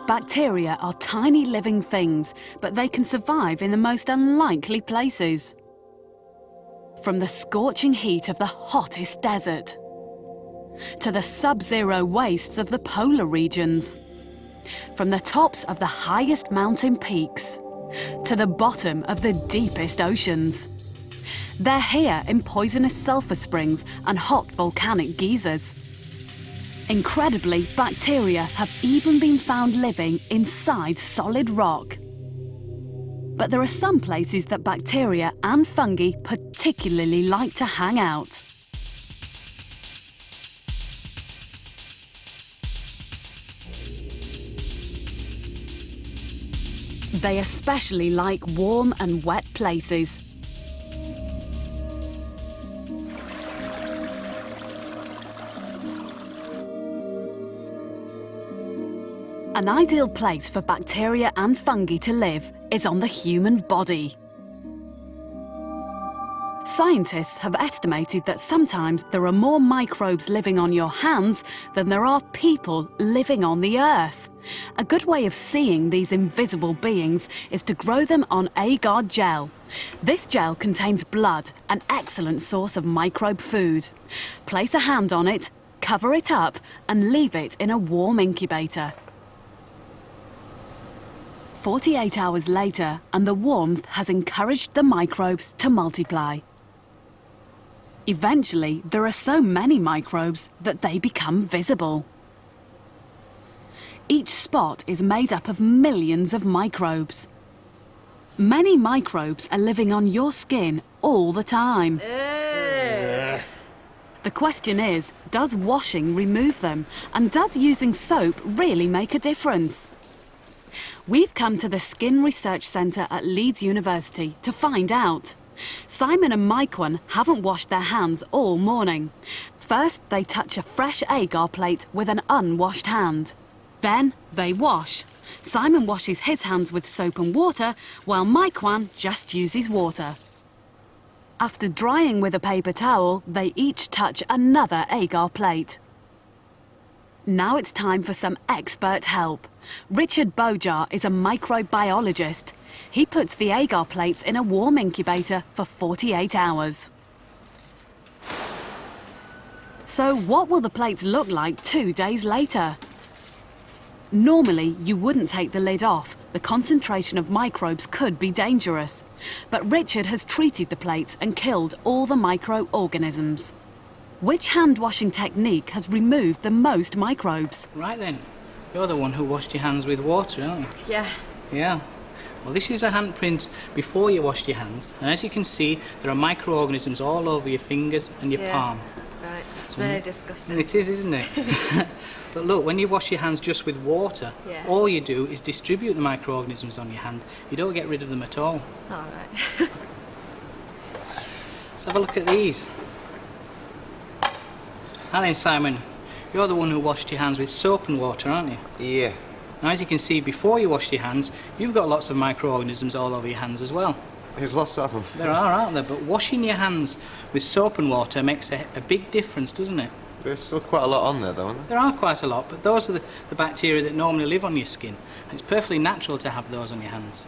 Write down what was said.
Bacteria are tiny living things, but they can survive in the most unlikely places. From the scorching heat of the hottest desert, to the sub-zero wastes of the polar regions, from the tops of the highest mountain peaks, to the bottom of the deepest oceans. They're here in poisonous sulfur springs and hot volcanic geysers. Incredibly, bacteria have even been found living inside solid rock. But there are some places that bacteria and fungi particularly like to hang out. They especially like warm and wet places. An ideal place for bacteria and fungi to live is on the human body. Scientists have estimated that sometimes there are more microbes living on your hands than there are people living on the earth. A good way of seeing these invisible beings is to grow them on agar gel. This gel contains blood, an excellent source of microbe food. Place a hand on it, cover it up, and leave it in a warm incubator. 48 hours later, and the warmth has encouraged the microbes to multiply. Eventually, there are so many microbes that they become visible. Each spot is made up of millions of microbes. Many microbes are living on your skin all the time. The question is, does washing remove them? And does using soap really make a difference? We've come to the Skin Research Centre at Leeds University to find out. Simon and Maikwan haven't washed their hands all morning. First, they touch a fresh agar plate with an unwashed hand. Then they wash. Simon washes his hands with soap and water, while Maikwan just uses water. After drying with a paper towel, they each touch another agar plate. Now it's time for some expert help. Richard Bojar is a microbiologist. He puts the agar plates in a warm incubator for 48 hours. So what will the plates look like 2 days later? Normally, you wouldn't take the lid off. The concentration of microbes could be dangerous. But Richard has treated the plates and killed all the microorganisms. Which hand-washing technique has removed the most microbes? Right then, you're the one who washed your hands with water, aren't you? Yeah. Yeah. Well, this is a handprint before you washed your hands, and as you can see, there are microorganisms all over your fingers and your palm. Right, it's very disgusting. It is, isn't it? But look, when you wash your hands just with water, all you do is distribute the microorganisms on your hand. You don't get rid of them at all. All right. Let's have a look at these. Now then, Simon, you're the one who washed your hands with soap and water, aren't you? Yeah. Now, as you can see, before you washed your hands, you've got lots of microorganisms all over your hands as well. There's lots of them. There are, aren't there? But washing your hands with soap and water makes a big difference, doesn't it? There's still quite a lot on there, though, aren't there? There are quite a lot, but those are the bacteria that normally live on your skin. And it's perfectly natural to have those on your hands.